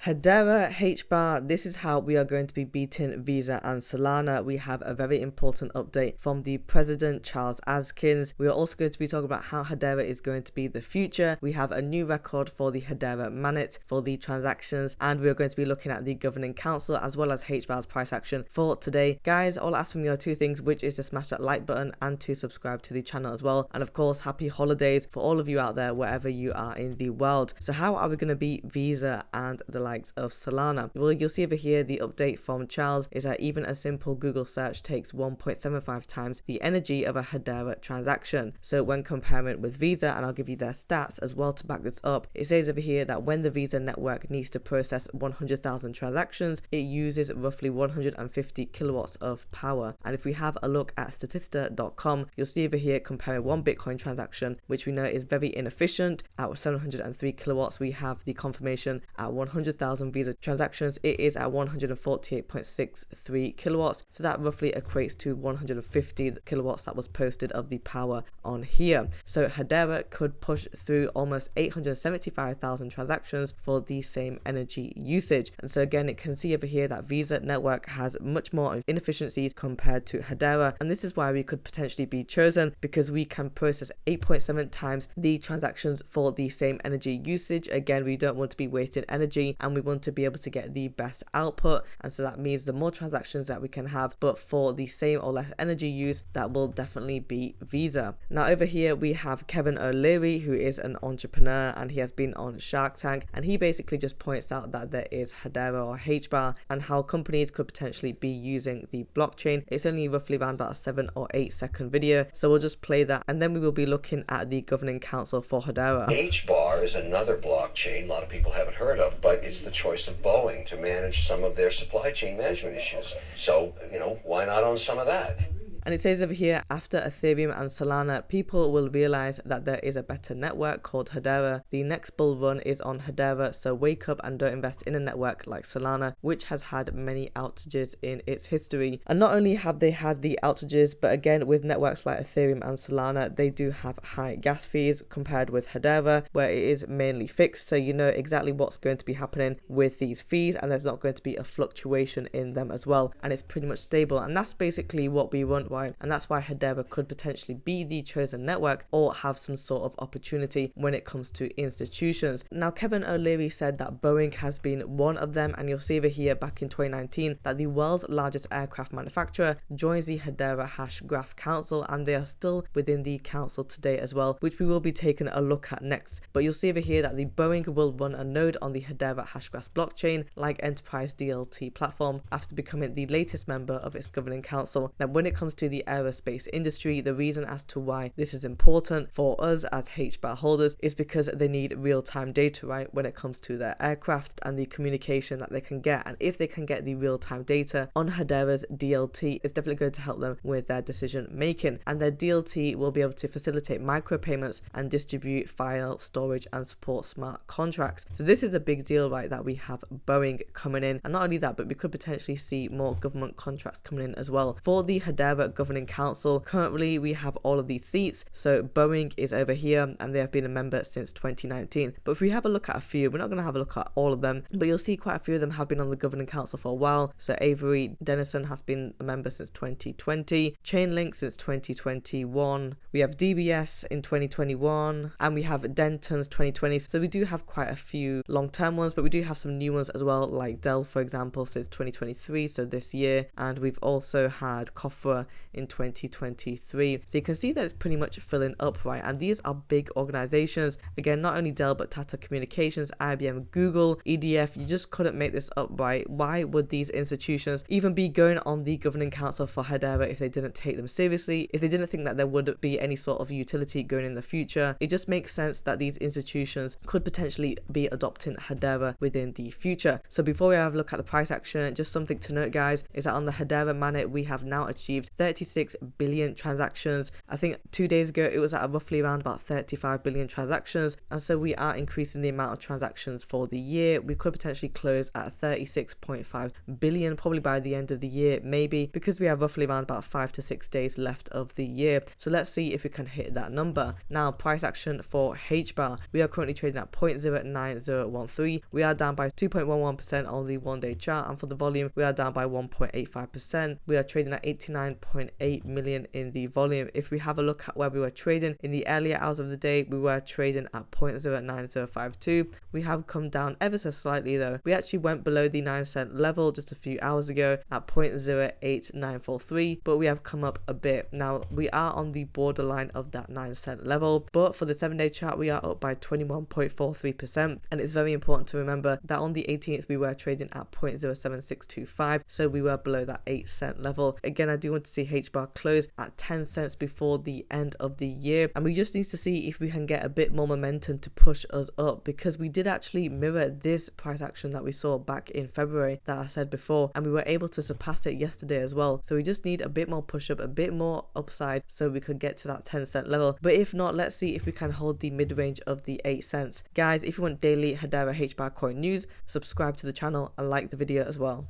Hedera Hbar, this is how we are going to be beating Visa and Solana. We have a very important update from the President Charles Askins. We are also going to be talking about how Hedera is going to be the future. We have a new record for the Hedera mainnet for the transactions, and we are going to be looking at the Governing Council as well as Hbar's price action for today. Guys, all I ask from you are two things, which is to smash that like button and to subscribe to the channel as well. And of course, happy holidays for all of you out there wherever you are in the world. So how are we going to beat Visa and the likes of Solana? Well, you'll see over here the update from Charles is that even a simple Google search takes 1.75 times the energy of a Hedera transaction. So when comparing with Visa, and I'll give you their stats as well to back this up, it says over here that when the Visa network needs to process 100,000 transactions, it uses roughly 150 kilowatts of power. And if we have a look at statista.com, you'll see over here comparing one Bitcoin transaction, which we know is very inefficient, at 703 kilowatts. We have the confirmation at 100,000 Visa transactions, it is at 148.63 kilowatts. So that roughly equates to 150 kilowatts that was posted of the power on here. So Hedera could push through almost 875,000 transactions for the same energy usage. And so again, it can see over here that Visa network has much more inefficiencies compared to Hedera. And this is why we could potentially be chosen, because we can process 8.7 times the transactions for the same energy usage. Again, we don't want to be wasting energy, and we want to be able to get the best output, and so that means the more transactions that we can have but for the same or less energy use, that will definitely be Visa. Now over here we have Kevin O'Leary, who is an entrepreneur and he has been on Shark Tank, and he basically just points out that there is Hedera or Hbar and how companies could potentially be using the blockchain. It's only roughly around about a 7 or 8 second video, so we'll just play that and then we will be looking at the Governing Council for Hedera. Hbar is another blockchain a lot of people haven't heard of, but it's the choice of Boeing to manage some of their supply chain management issues. So, why not own some of that? And it says over here, after Ethereum and Solana, people will realize that there is a better network called Hedera. The next bull run is on Hedera, so wake up and don't invest in a network like Solana, which has had many outages in its history. And not only have they had the outages, but again, with networks like Ethereum and Solana, they do have high gas fees compared with Hedera, where it is mainly fixed. So you know exactly what's going to be happening with these fees, and there's not going to be a fluctuation in them as well. And it's pretty much stable. And that's basically what we want. And that's why Hedera could potentially be the chosen network or have some sort of opportunity when it comes to institutions. Now, Kevin O'Leary said that Boeing has been one of them, and you'll see over here back in 2019 that the world's largest aircraft manufacturer joins the Hedera Hashgraph Council, and they are still within the council today as well, which we will be taking a look at next. But you'll see over here that the Boeing will run a node on the Hedera Hashgraph blockchain like Enterprise DLT platform after becoming the latest member of its governing council. Now, when it comes to the aerospace industry, the reason as to why this is important for us as Hbar holders is because they need real-time data, right, when it comes to their aircraft and the communication that they can get. And if they can get the real-time data on Hedera's DLT, it's definitely going to help them with their decision making. And their DLT will be able to facilitate micropayments and distribute file storage and support smart contracts. So this is a big deal, right, that we have Boeing coming in. And not only that, but we could potentially see more government contracts coming in as well. For the Hedera Governing Council, currently we have all of these seats. So Boeing is over here and they have been a member since 2019. But if we have a look at a few, we're not going to have a look at all of them, but you'll see quite a few of them have been on the Governing Council for a while. So Avery Dennison has been a member since 2020, Chainlink since 2021, we have DBS in 2021, and we have Denton's 2020. So we do have quite a few long-term ones, but we do have some new ones as well, like Dell, for example, since 2023, so this year. And we've also had Kofra in 2023. So you can see that it's pretty much filling up, right? And these are big organizations. Again, not only Dell, but Tata Communications, IBM, Google, EDF. You just couldn't make this up, right? Why would these institutions even be going on the Governing Council for Hedera if they didn't take them seriously, if they didn't think that there would be any sort of utility going in the future? It just makes sense that these institutions could potentially be adopting Hedera within the future. So before we have a look at the price action, just something to note, guys, is that on the Hedera mainnet, we have now achieved 36 billion transactions. I think 2 days ago it was at roughly around about 35 billion transactions, and so we are increasing the amount of transactions for the year. We could potentially close at 36.5 billion probably by the end of the year, maybe, because we have roughly around about 5 to 6 days left of the year. So let's see if we can hit that number. Now, price action for Hbar, we are currently trading at 0.09013. We are down by 2.11% on the 1-day chart, and for the volume we are down by 1.85%. We are trading at 89.8 million in the volume. If we have a look at where we were trading in the earlier hours of the day, we were trading at 0.09052. We have come down ever so slightly though. We actually went below the 9-cent level just a few hours ago at 0.08943, but we have come up a bit. Now we are on the borderline of that 9-cent level, but for the 7-day chart we are up by 21.43%, and it's very important to remember that on the 18th we were trading at 0.07625, so we were below that 8-cent level. Again, I do want to see Hbar close at 10 cents before the end of the year, and we just need to see if we can get a bit more momentum to push us up, because we did actually mirror this price action that we saw back in February that I said before, and we were able to surpass it yesterday as well. So we just need a bit more push up, a bit more upside, so we could get to that 10-cent level. But if not, let's see if we can hold the mid-range of the 8 cents. Guys, if you want daily Hedera Hbar coin news, subscribe to the channel and like the video as well.